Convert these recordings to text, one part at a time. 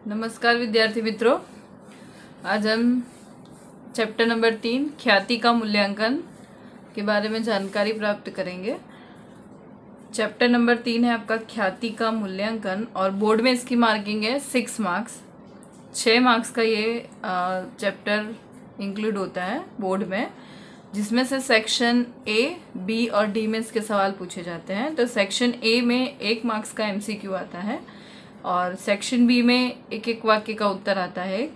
नमस्कार विद्यार्थी मित्रों, आज हम चैप्टर नंबर 3 ख्याति का मूल्यांकन के बारे में जानकारी प्राप्त करेंगे। चैप्टर नंबर 3 है आपका ख्याति का मूल्यांकन और बोर्ड में इसकी मार्किंग है 6 मार्क्स। 6 मार्क्स का ये चैप्टर इंक्लूड होता है बोर्ड में, जिसमें से सेक्शन ए, बी और डी में इसके सवाल पूछे जाते हैं। तो सेक्शन ए में 1 मार्क्स का एमसीक्यू आता है और सेक्शन बी में एक वाक्य का उत्तर आता है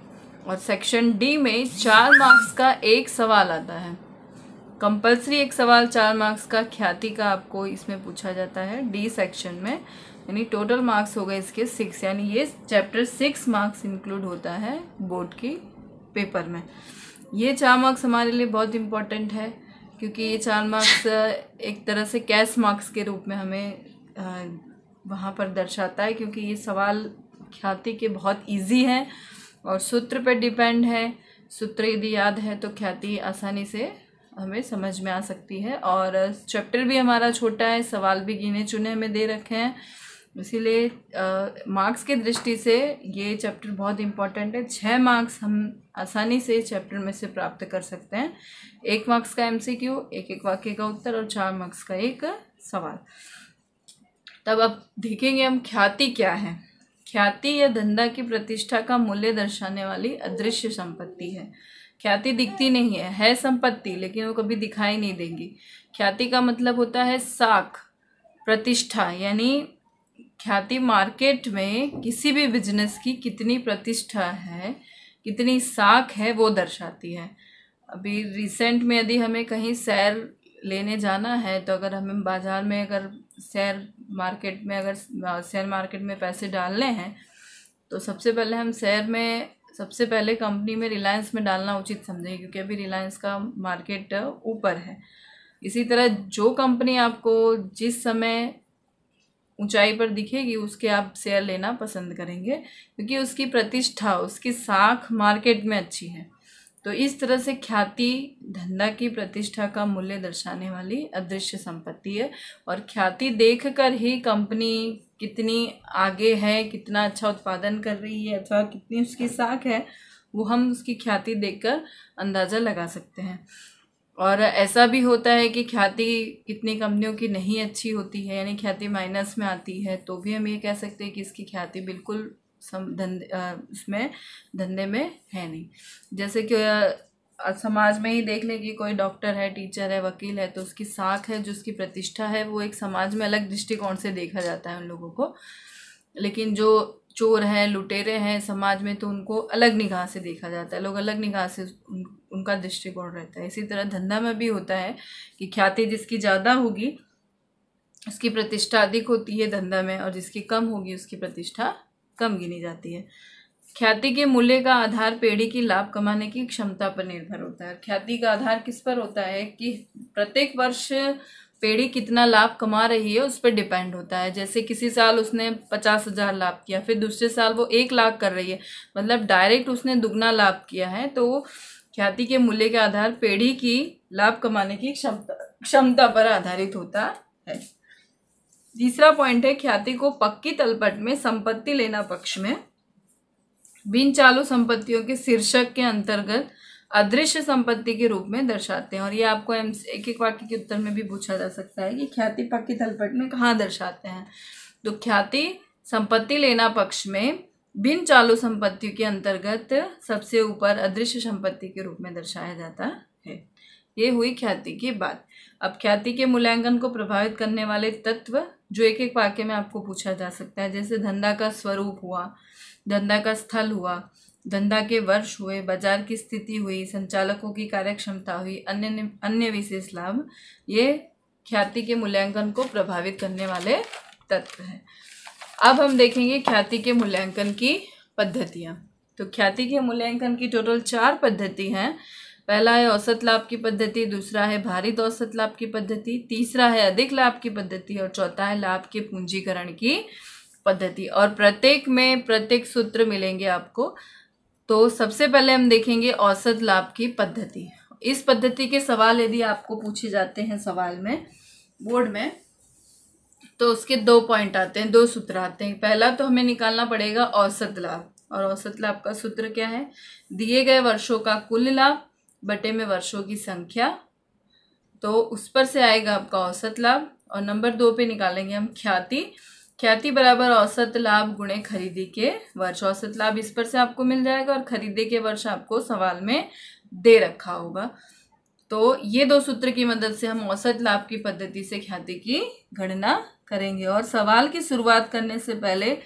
और सेक्शन डी में 4 मार्क्स का एक सवाल आता है। कंपलसरी एक सवाल 4 मार्क्स का ख्याति का आपको इसमें पूछा जाता है डी सेक्शन में, यानी टोटल मार्क्स हो गए इसके 6, यानी ये चैप्टर 6 मार्क्स इंक्लूड होता है बोर्ड की पेपर में। ये 4 मार्क्स हमारे लिए बहुत इम्पोर्टेंट है क्योंकि ये 4 मार्क्स एक तरह से कैश मार्क्स के रूप में हमें वहाँ पर दर्शाता है, क्योंकि ये सवाल ख्याति के बहुत इजी हैं और सूत्र पर डिपेंड है। सूत्र यदि याद है तो ख्याति आसानी से हमें समझ में आ सकती है। और चैप्टर भी हमारा छोटा है, सवाल भी गिने चुने हमें दे रखे हैं, इसीलिए मार्क्स की दृष्टि से ये चैप्टर बहुत इम्पॉर्टेंट है। 6 मार्क्स हम आसानी से चैप्टर में से प्राप्त कर सकते हैं। 1 मार्क्स का एमसीक्यू, एक वाक्य का उत्तर और 4 मार्क्स का एक सवाल। तब अब देखेंगे हम ख्याति क्या है। ख्याति या धंधा की प्रतिष्ठा का मूल्य दर्शाने वाली अदृश्य संपत्ति है। ख्याति दिखती नहीं है संपत्ति, लेकिन वो कभी दिखाई नहीं देगी। ख्याति का मतलब होता है साख, प्रतिष्ठा, यानी ख्याति मार्केट में किसी भी बिजनेस की कितनी प्रतिष्ठा है, कितनी साख है, वो दर्शाती है। अभी रिसेंट में यदि हमें कहीं शेयर लेने जाना है तो अगर हमें बाज़ार में अगर शेयर मार्केट में पैसे डालने हैं तो सबसे पहले हम सबसे पहले कंपनी में रिलायंस में डालना उचित समझेंगे, क्योंकि अभी रिलायंस का मार्केट ऊपर है। इसी तरह जो कंपनी आपको जिस समय ऊंचाई पर दिखेगी उसके आप शेयर लेना पसंद करेंगे, क्योंकि उसकी प्रतिष्ठा, उसकी साख मार्केट में अच्छी है। तो इस तरह से ख्याति धंधा की प्रतिष्ठा का मूल्य दर्शाने वाली अदृश्य संपत्ति है। और ख्याति देखकर ही कंपनी कितनी आगे है, कितना अच्छा उत्पादन कर रही है अथवा कितनी उसकी साख है, वो हम उसकी ख्याति देखकर अंदाज़ा लगा सकते हैं। और ऐसा भी होता है कि ख्याति कितनी कंपनियों की नहीं अच्छी होती है, यानी ख्याति माइनस में आती है, तो भी हम ये कह सकते हैं कि इसकी ख्याति बिल्कुल उसमें धंधे में है नहीं। जैसे कि समाज में ही देख लें कि कोई डॉक्टर है, टीचर है, वकील है, तो उसकी साख है, जो उसकी प्रतिष्ठा है, वो एक समाज में अलग दृष्टिकोण से देखा जाता है उन लोगों को। लेकिन जो चोर हैं, लुटेरे हैं समाज में, तो उनको अलग निगाह से देखा जाता है, लोग अलग निगाह से उनका दृष्टिकोण रहता है। इसी तरह धंधा में भी होता है कि ख्याति जिसकी ज़्यादा होगी उसकी प्रतिष्ठा अधिक होती है धंधा में, और जिसकी कम होगी उसकी प्रतिष्ठा कम गिनी जाती है। ख्याति के मूल्य का आधार पेढ़ी की लाभ कमाने की क्षमता पर निर्भर होता है। ख्याति का आधार किस पर होता है कि प्रत्येक वर्ष पेढ़ी कितना लाभ कमा रही है उस पर डिपेंड होता है। जैसे किसी साल उसने 50,000 लाभ किया, फिर दूसरे साल वो 1 लाख कर रही है, मतलब डायरेक्ट उसने दुगना लाभ किया है। तो ख्याति के मूल्य के आधार पेढ़ी की लाभ कमाने की क्षमता पर आधारित होता है। तीसरा पॉइंट है, ख्याति को पक्की तलपट में संपत्ति लेना पक्ष में बिन चालू संपत्तियों के शीर्षक के अंतर्गत अदृश्य संपत्ति के रूप में दर्शाते हैं। और ये आपको एक वाक्य के उत्तर में भी पूछा जा सकता है कि ख्याति पक्की तलपट में कहाँ दर्शाते हैं। तो ख्याति संपत्ति लेना पक्ष में बिन चालू संपत्तियों के अंतर्गत सबसे ऊपर अदृश्य संपत्ति के रूप में दर्शाया जाता है। ये हुई ख्याति की बात। अब ख्याति के मूल्यांकन को प्रभावित करने वाले तत्व जो एक वाक्य में आपको पूछा जा सकता है, जैसे धंधा का स्वरूप हुआ, धंधा का स्थल हुआ, धंधा के वर्ष हुए, बाजार की स्थिति हुई, संचालकों की कार्यक्षमता हुई, अन्य विशेष लाभ, ये ख्याति के मूल्यांकन को प्रभावित करने वाले तत्व हैं। अब हम देखेंगे ख्याति के मूल्यांकन की पद्धतियाँ। तो ख्याति के मूल्यांकन की टोटल 4 पद्धति हैं। पहला है औसत लाभ की पद्धति, दूसरा है भारित औसत लाभ की पद्धति, तीसरा है अधिक लाभ की पद्धति और चौथा है लाभ के पूंजीकरण की पद्धति। और प्रत्येक में प्रत्येक सूत्र मिलेंगे आपको। तो सबसे पहले हम देखेंगे औसत लाभ की पद्धति। इस पद्धति के सवाल यदि आपको पूछे जाते हैं सवाल में बोर्ड में, तो उसके 2 पॉइंट आते हैं, 2 सूत्र आते हैं। पहला तो हमें निकालना पड़ेगा औसत लाभ, और औसत लाभ का सूत्र क्या है? दिए गए वर्षों का कुल लाभ बटे में वर्षों की संख्या, तो उस पर से आएगा आपका औसत लाभ। और नंबर 2 पे निकालेंगे हम ख्याति। ख्याति बराबर औसत लाभ गुणे खरीदी के वर्ष। औसत लाभ इस पर से आपको मिल जाएगा और खरीदे के वर्ष आपको सवाल में दे रखा होगा। तो ये दो सूत्र की मदद से हम औसत लाभ की पद्धति से ख्याति की गणना करेंगे। और सवाल की शुरुआत करने से पहले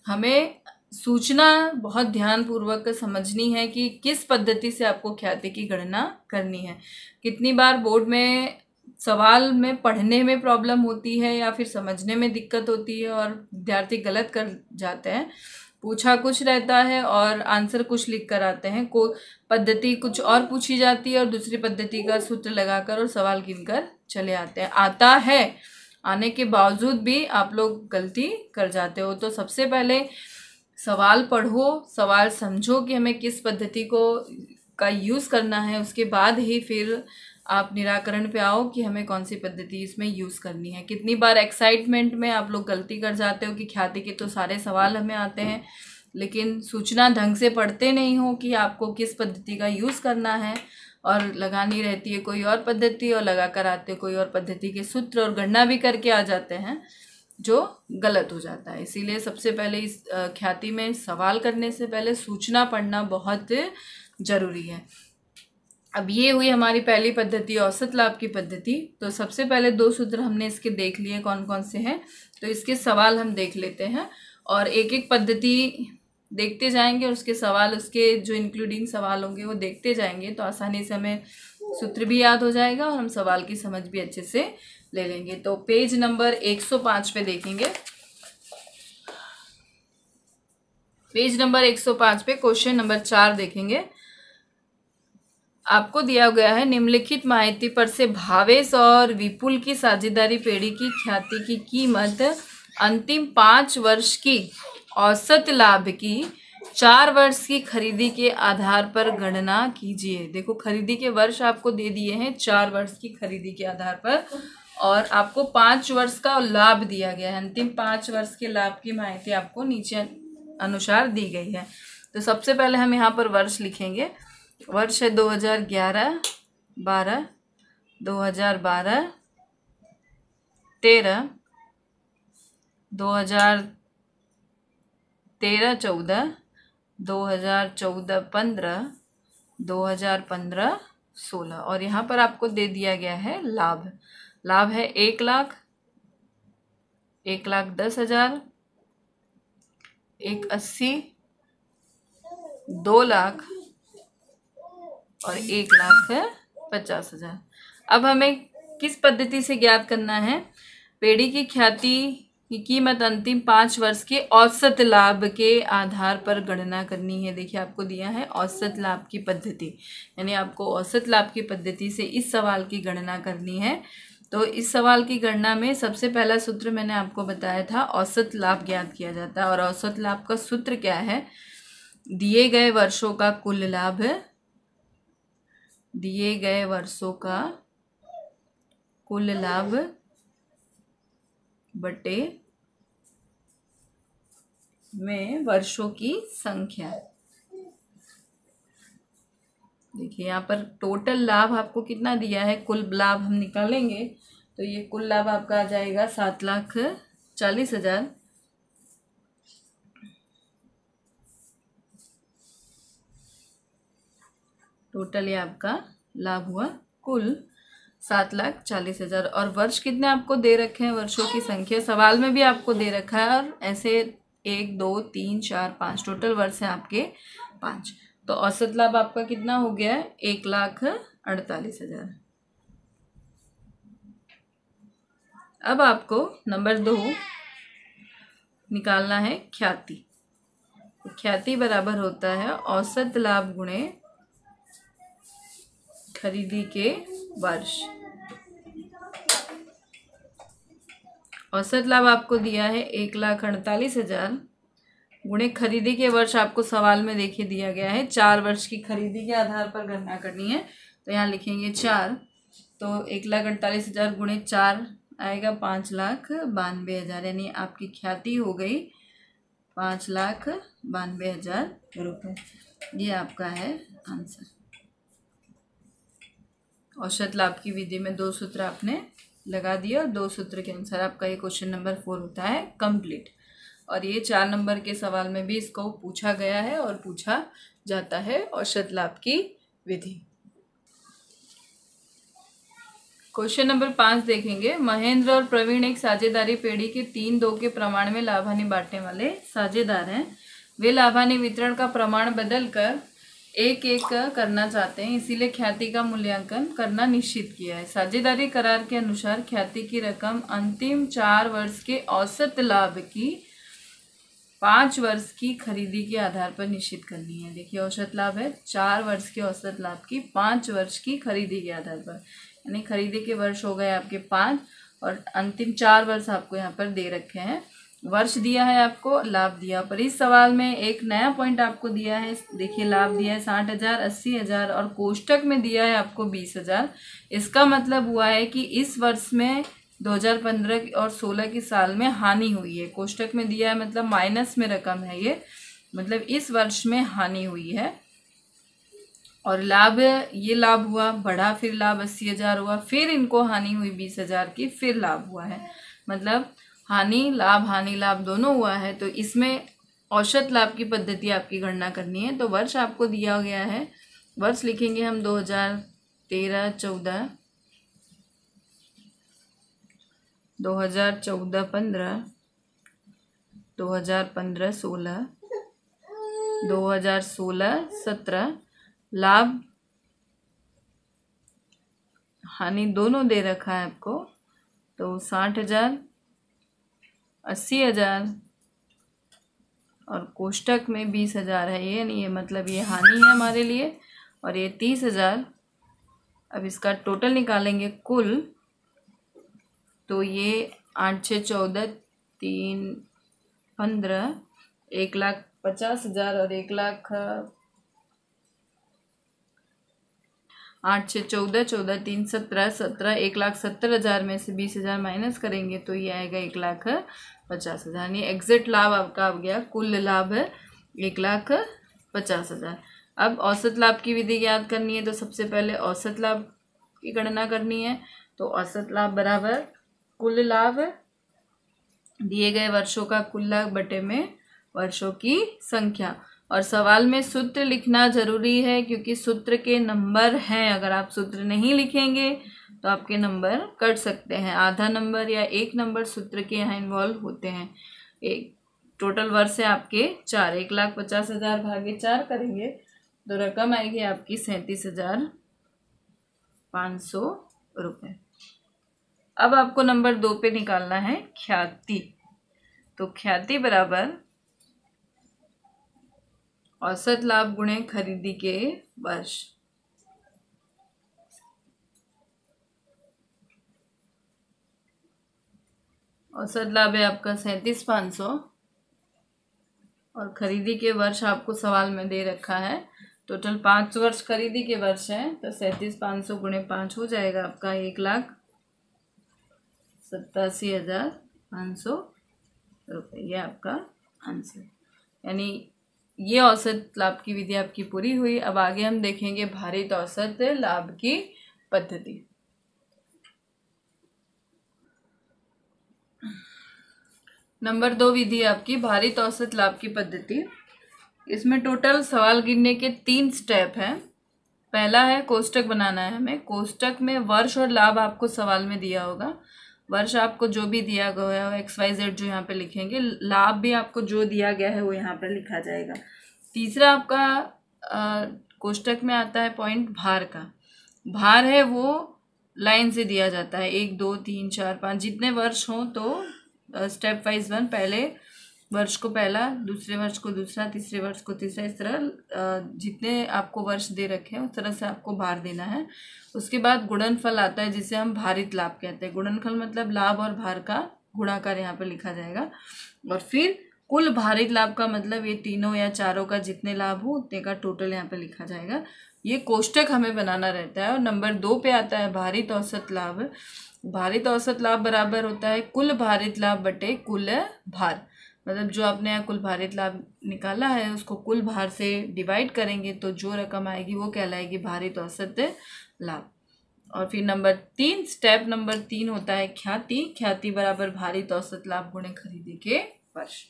हमें सूचना बहुत ध्यानपूर्वक समझनी है कि किस पद्धति से आपको ख्याति की गणना करनी है। कितनी बार बोर्ड में सवाल में पढ़ने में प्रॉब्लम होती है या फिर समझने में दिक्कत होती है और विद्यार्थी गलत कर जाते हैं। पूछा कुछ रहता है और आंसर कुछ लिख कर आते हैं, को पद्धति कुछ और पूछी जाती है और दूसरी पद्धति का सूत्र लगाकर और सवाल गिनकर चले आते हैं। आता है, आने के बावजूद भी आप लोग गलती कर जाते हो। तो सबसे पहले सवाल पढ़ो, सवाल समझो कि हमें किस पद्धति का यूज़ करना है, उसके बाद ही फिर आप निराकरण पे आओ कि हमें कौन सी पद्धति इसमें यूज़ करनी है। कितनी बार एक्साइटमेंट में आप लोग गलती कर जाते हो कि ख्याति के तो सारे सवाल हमें आते हैं, लेकिन सूचना ढंग से पढ़ते नहीं हो कि आपको किस पद्धति का यूज़ करना है और लगानी रहती है कोई और पद्धति और लगा कर आते कोई और पद्धति के सूत्र और गणना भी करके आ जाते हैं, जो गलत हो जाता है। इसीलिए सबसे पहले इस ख्याति में सवाल करने से पहले सूचना पढ़ना बहुत ज़रूरी है। अब ये हुई हमारी पहली पद्धति औसत लाभ की पद्धति। तो सबसे पहले दो सूत्र हमने इसके देख लिए कौन कौन से हैं, तो इसके सवाल हम देख लेते हैं और एक एक पद्धति देखते जाएंगे और उसके सवाल, उसके जो इंक्लूडिंग सवाल होंगे वो देखते जाएंगे, तो आसानी से हमें सूत्र भी याद हो जाएगा और हम सवाल की समझ भी अच्छे से ले लेंगे। तो पेज नंबर 105 पे देखेंगे। पेज नंबर 105 पे क्वेश्चन नंबर 4 देखेंगे। आपको दिया गया है निम्नलिखित माहिती पर से भावेश और विपुल की साझेदारी पेढ़ी की ख्याति की कीमत अंतिम 5 वर्ष की औसत लाभ की 4 वर्ष की खरीदी के आधार पर गणना कीजिए। देखो खरीदी के वर्ष आपको दे दिए हैं 4 वर्ष की खरीदी के आधार पर और आपको 5 वर्ष का लाभ दिया गया है। अंतिम 5 वर्ष के लाभ की माहिती आपको नीचे अनुसार दी गई है। तो सबसे पहले हम यहाँ पर वर्ष लिखेंगे। वर्ष है 2011-12, 2012-13, 2013-14, 2014-15, 2015-16 और यहाँ पर आपको दे दिया गया है लाभ। लाभ है 1 लाख, 1,10,000, 1,80,000, 2 लाख और 1,50,000। अब हमें किस पद्धति से ज्ञात करना है? पेढ़ी की ख्याति की कीमत अंतिम 5 वर्ष के औसत लाभ के आधार पर गणना करनी है। देखिए आपको दिया है औसत लाभ की पद्धति, यानी आपको औसत लाभ की पद्धति से इस सवाल की गणना करनी है। तो इस सवाल की गणना में सबसे पहला सूत्र मैंने आपको बताया था, औसत लाभ ज्ञात किया जाता है। और औसत लाभ का सूत्र क्या है? दिए गए वर्षों का कुल लाभ, दिए गए वर्षों का कुल लाभ बटे में वर्षों की संख्या। देखिए यहाँ पर टोटल लाभ आपको कितना दिया है, कुल लाभ हम निकालेंगे तो ये कुल लाभ आपका आ जाएगा 7,40,000। टोटल ये आपका लाभ हुआ कुल 7,40,000। और वर्ष कितने आपको दे रखे हैं? वर्षों की संख्या सवाल में भी आपको दे रखा है और ऐसे 1, 2, 3, 4, 5 टोटल वर्ष है आपके 5। तो औसत लाभ आपका कितना हो गया है? 1,48,000। अब आपको नंबर 2 निकालना है ख्याति। ख्याति बराबर होता है औसत लाभ गुणे खरीदी के वर्ष। औसत लाभ आपको दिया है 1,48,000 गुणे खरीदी के वर्ष आपको सवाल में देखिए दिया गया है 4 वर्ष की खरीदी के आधार पर गणना करनी है। तो यहाँ लिखेंगे 4, तो 1,48,000 गुणे 4 आएगा 5,92,000, यानी आपकी ख्याति हो गई 5,92,000 रुपये। ये आपका है आंसर। औसत लाभ की विधि में 2 सूत्र आपने लगा दिए और 2 सूत्र के अनुसार आपका ये क्वेश्चन नंबर 4 होता है कंप्लीट। और ये 4 नंबर के सवाल में भी इसको पूछा गया है और पूछा जाता है औसत लाभ की विधि। क्वेश्चन नंबर 5 देखेंगे। महेंद्र और प्रवीण एक साझेदारी पेढ़ी के 3-2 के प्रमाण में लाभानी बांटने वाले साझेदार हैं। वे लाभानी वितरण का प्रमाण बदलकर 1-1 करना चाहते हैं, इसीलिए ख्याति का मूल्यांकन करना निश्चित किया है। साझेदारी करार के अनुसार ख्याति की रकम अंतिम 4 वर्ष के औसत लाभ की 5 वर्ष की खरीदी के आधार पर निश्चित करनी है। देखिए औसत लाभ है 4 वर्ष के औसत लाभ की 5 वर्ष की खरीदी के आधार पर, यानी खरीदी के वर्ष हो गए आपके 5 और अंतिम 4 वर्ष आपको यहाँ पर दे रखे हैं। वर्ष दिया है आपको, लाभ दिया। पर इस सवाल में एक नया पॉइंट आपको दिया है। देखिए लाभ दिया है 60,000, 80,000 और कोष्टक में दिया है आपको 20,000। इसका मतलब हुआ है कि इस वर्ष में 2015 और 16 के साल में हानि हुई है। कोष्टक में दिया है मतलब माइनस में रकम है ये, मतलब इस वर्ष में हानि हुई है। और लाभ, ये लाभ हुआ बढ़ा, फिर लाभ 80,000 हुआ, फिर इनको हानि हुई 20,000 की, फिर लाभ हुआ है। मतलब हानि लाभ दोनों हुआ है। तो इसमें औसत लाभ की पद्धति आपकी गणना करनी है। तो वर्ष आपको दिया गया है, वर्ष लिखेंगे हम 2013-14, 2014-15, 2015-16, 2016-17। लाभ हानि दोनों दे रखा है आपको। तो 60,000, 80,000 और कोष्टक में 20,000 है ये, नहीं, ये मतलब ये हानि है हमारे लिए। और ये 30,000। अब इसका टोटल निकालेंगे कुल, तो ये 8 6 14 3 15, 1,50,000 और 8 6 14 14 3 17 17, 1,70,000 में से 20,000 माइनस करेंगे तो ये आएगा 1,50,000। यानी एग्जैक्ट लाभ आपका आ गया, कुल लाभ है 1,50,000। अब औसत लाभ की विधि याद करनी है, तो सबसे पहले औसत लाभ की गणना करनी है। तो औसत लाभ बराबर कुल लाभ, दिए गए वर्षों का कुल लाभ बटे में वर्षों की संख्या। और सवाल में सूत्र लिखना जरूरी है क्योंकि सूत्र के नंबर हैं। अगर आप सूत्र नहीं लिखेंगे तो आपके नंबर कट सकते हैं। आधा नंबर या 1 नंबर सूत्र के यहाँ इन्वॉल्व होते हैं। एक टोटल वर्ष है आपके 4, 1,50,000 भागे 4 करेंगे तो रकम आएगी आपकी 37,500 रुपये। अब आपको नंबर 2 पे निकालना है ख्याति। तो ख्याति बराबर औसत लाभ गुणे खरीदी के वर्ष। औसत लाभ है आपका 37,500 और खरीदी के वर्ष आपको सवाल में दे रखा है। टोटल 5 वर्ष खरीदी के वर्ष है, तो 37,500 गुणे 5 हो जाएगा आपका 1,87,500 रुपये। ये आपका आंसर। यानी ये औसत लाभ की विधि आपकी पूरी हुई। अब आगे हम देखेंगे भारित औसत लाभ की पद्धति। नंबर 2 विधि आपकी भारित औसत लाभ की पद्धति। इसमें टोटल सवाल गिनने के 3 स्टेप हैं। पहला है कोष्टक बनाना है हमें। कोष्टक में वर्ष और लाभ आपको सवाल में दिया होगा। वर्ष आपको जो भी दिया गया है XYZ जो यहाँ पे लिखेंगे, लाभ भी आपको जो दिया गया है वो यहाँ पर लिखा जाएगा। तीसरा आपका कोष्टक में आता है पॉइंट भार का। भार है वो लाइन से दिया जाता है, 1 2 3 4 5 जितने वर्ष हों तो स्टेप वाइज 1, पहले वर्ष को पहला, दूसरे वर्ष को दूसरा, तीसरे वर्ष को तीसरा, इस तरह जितने आपको वर्ष दे रखे हैं उस तरह से आपको भार देना है। उसके बाद गुणनफल आता है जिसे हम भारित लाभ कहते हैं। गुणनफल मतलब लाभ और भार का गुणाकार यहाँ पे लिखा जाएगा। और फिर कुल भारित लाभ का मतलब ये तीनों या चारों का जितने लाभ हो उतने का टोटल यहाँ पे लिखा जाएगा। ये कोष्टक हमें बनाना रहता है। और नंबर 2 पे आता है भारित औसत लाभ। भारित औसत लाभ बराबर होता है कुल भारित लाभ बटे कुल भार। मतलब जो आपने यहाँ कुल भारित लाभ निकाला है उसको कुल भार से डिवाइड करेंगे तो जो रकम आएगी वो कहलाएगी भारित औसत लाभ। और फिर नंबर 3, स्टेप नंबर 3 होता है ख्याति। ख्याति बराबर भारित औसत लाभ गुणे खरीदी के वर्ष।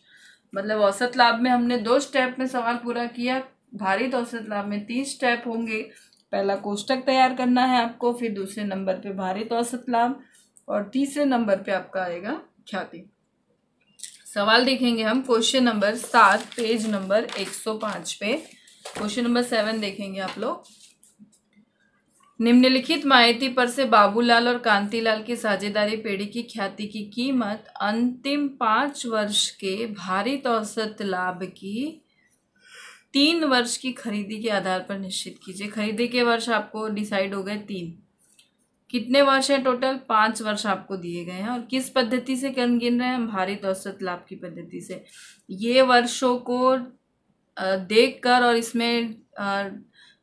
मतलब औसत लाभ में हमने 2 स्टेप में सवाल पूरा किया, भारित औसत लाभ में 3 स्टेप होंगे। पहला कोष्टक तैयार करना है आपको, फिर दूसरे नंबर पे भारित औसत लाभ और तीसरे नंबर पे आपका आएगा ख्याति। सवाल देखेंगे हम क्वेश्चन नंबर 7 पेज नंबर 105 पे। क्वेश्चन नंबर 7 देखेंगे आप लोग। निम्नलिखित माहिती पर से बाबूलाल और कांतीलाल की साझेदारी पेड़ी की ख्याति की कीमत अंतिम 5 वर्ष के भारित औसत लाभ की 3 वर्ष की खरीदी के आधार पर निश्चित कीजिए। खरीदी के वर्ष आपको डिसाइड हो गए 3। कितने वर्ष हैं टोटल? 5 वर्ष आपको दिए गए हैं। और किस पद्धति से गिन रहे हैं हम? भारित औसत लाभ की पद्धति से। ये वर्षों को देखकर और इसमें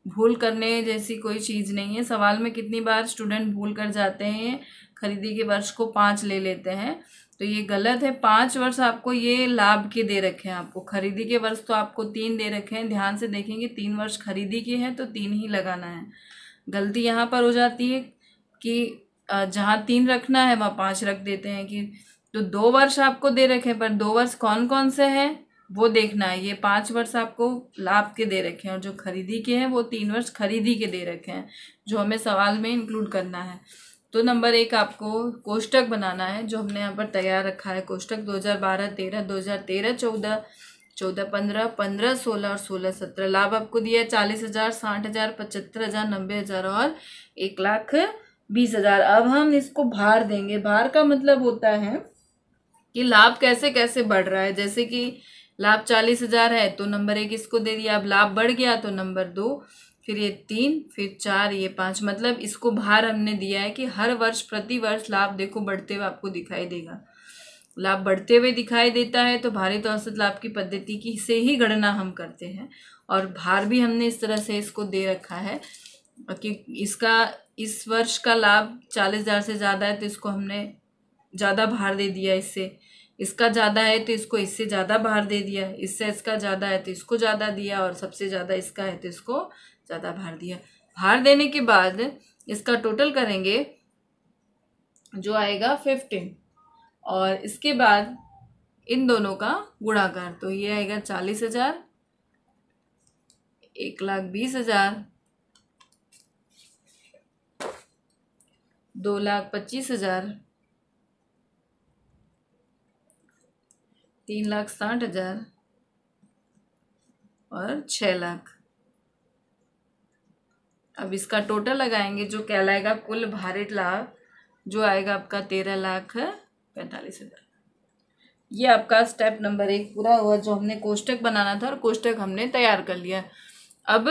भूल करने जैसी कोई चीज़ नहीं है। सवाल में कितनी बार स्टूडेंट भूल कर जाते हैं, खरीदी के वर्ष को 5 ले लेते हैं, तो ये गलत है। 5 वर्ष आपको ये लाभ के दे रखे हैं। आपको खरीदी के वर्ष तो आपको 3 दे रखे हैं, ध्यान से देखेंगे 3 वर्ष खरीदी के हैं तो 3 ही लगाना है। गलती यहाँ पर हो जाती है कि जहाँ 3 रखना है वहाँ 5 रख देते हैं। कि तो 2 वर्ष आपको दे रखे हैं, पर 2 वर्ष कौन कौन से हैं वो देखना है। ये 5 वर्ष आपको लाभ के दे रखे हैं और जो खरीदी के हैं वो 3 वर्ष खरीदी के दे रखे हैं, जो हमें सवाल में इंक्लूड करना है। तो नंबर 1 आपको कोष्टक बनाना है, जो हमने यहाँ पर तैयार रखा है। कोष्टक 2012-13, 2013-14, 14-15, 15-16 और 16-17। लाभ आपको दिया है 40,000, 60,000, 75,000, 90,000 और 1,20,000। अब हम इसको भार देंगे। भार का मतलब होता है कि लाभ कैसे कैसे बढ़ रहा है। जैसे कि लाभ 40,000 है तो नंबर 1 इसको दे दिया। अब लाभ बढ़ गया तो नंबर 2, फिर ये 3, फिर 4, ये 5। मतलब इसको भार हमने दिया है कि हर वर्ष प्रति वर्ष लाभ देखो बढ़ते हुए आपको दिखाई देगा। लाभ बढ़ते हुए दिखाई देता है तो भारित औसत लाभ की पद्धति की से ही गणना हम करते हैं। और भार भी हमने इस तरह से इसको दे रखा है कि इस वर्ष का लाभ 40,000 से ज़्यादा है तो इसको हमने ज़्यादा भार दे दिया। इसका ज़्यादा है तो इसको इससे ज़्यादा भार दे दिया। इससे इसका ज़्यादा है तो इसको ज़्यादा दिया, और सबसे ज़्यादा इसका है तो इसको ज़्यादा भार दिया। भार देने के बाद इसका टोटल करेंगे जो आएगा 15, और इसके बाद इन दोनों का गुणाकार, तो ये आएगा 40,000, 1,20,000, 2,25,000, 3,60,000 और 6 लाख। अब इसका टोटल लगाएंगे जो कहलाएगा कुल भारित लाभ, जो आएगा आपका 13,45,000। ये आपका स्टेप नंबर 1 पूरा हुआ, जो हमने कोष्टक बनाना था और कोष्टक हमने तैयार कर लिया। अब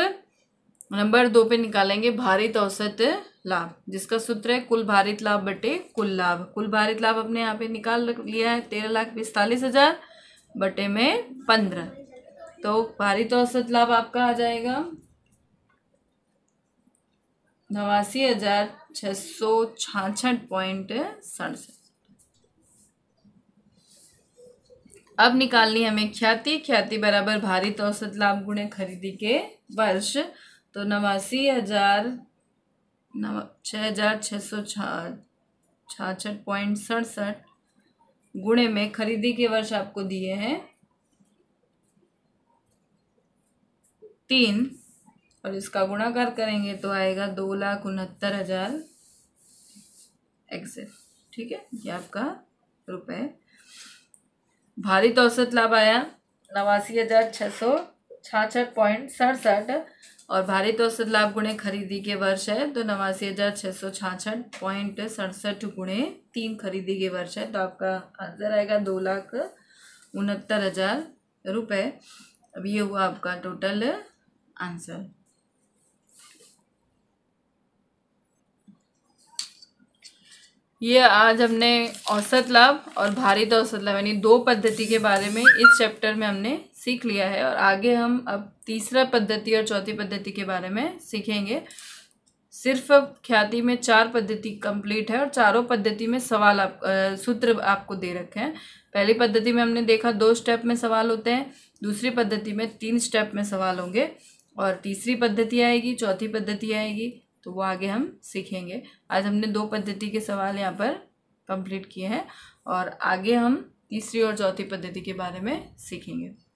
नंबर 2 पे निकालेंगे भारित औसत लाभ, जिसका सूत्र है कुल भारित लाभ बटे कुल लाभ। कुल भारित लाभ अपने यहाँ पे निकाल लिया है 13,45,000 बटे में 15। तो भारित औसत लाभ आपका आ जाएगा 89,666.67। अब निकालनी हमें ख्याति। ख्याति बराबर भारित औसत लाभ गुणे खरीदी के वर्ष। तो 6,666.67 गुणे में खरीदी के वर्ष आपको दिए हैं 3, और इसका गुणाकार करेंगे तो आएगा 2,69,000 एग्जैक्ट। ठीक है, ये आपका रुपए। भारित औसत लाभ आया 89,666.67, और भारित औसत लाभ गुणे खरीदी के वर्ष है तो 89,666.67 गुणे 3 खरीदी के वर्ष है। तो आपका आंसर आएगा 2,69,000 रुपये। अब ये हुआ आपका टोटल आंसर। ये आज हमने औसत लाभ और भारित औसत लाभ यानी 2 पद्धति के बारे में इस चैप्टर में हमने सीख लिया है, और आगे हम अब तीसरा पद्धति और चौथी पद्धति के बारे में सीखेंगे। सिर्फ ख्याति में 4 पद्धति कंप्लीट है और चारों पद्धति में सवाल सूत्र आपको दे रखे हैं। पहली पद्धति में हमने देखा 2 स्टेप में सवाल होते हैं, दूसरी पद्धति में 3 स्टेप में सवाल होंगे और तीसरी पद्धति आएगी, चौथी पद्धति आएगी, तो वो आगे हम सीखेंगे। आज हमने 2 पद्धति के सवाल यहाँ पर कंप्लीट किए हैं और आगे हम तीसरी और चौथी पद्धति के बारे में सीखेंगे।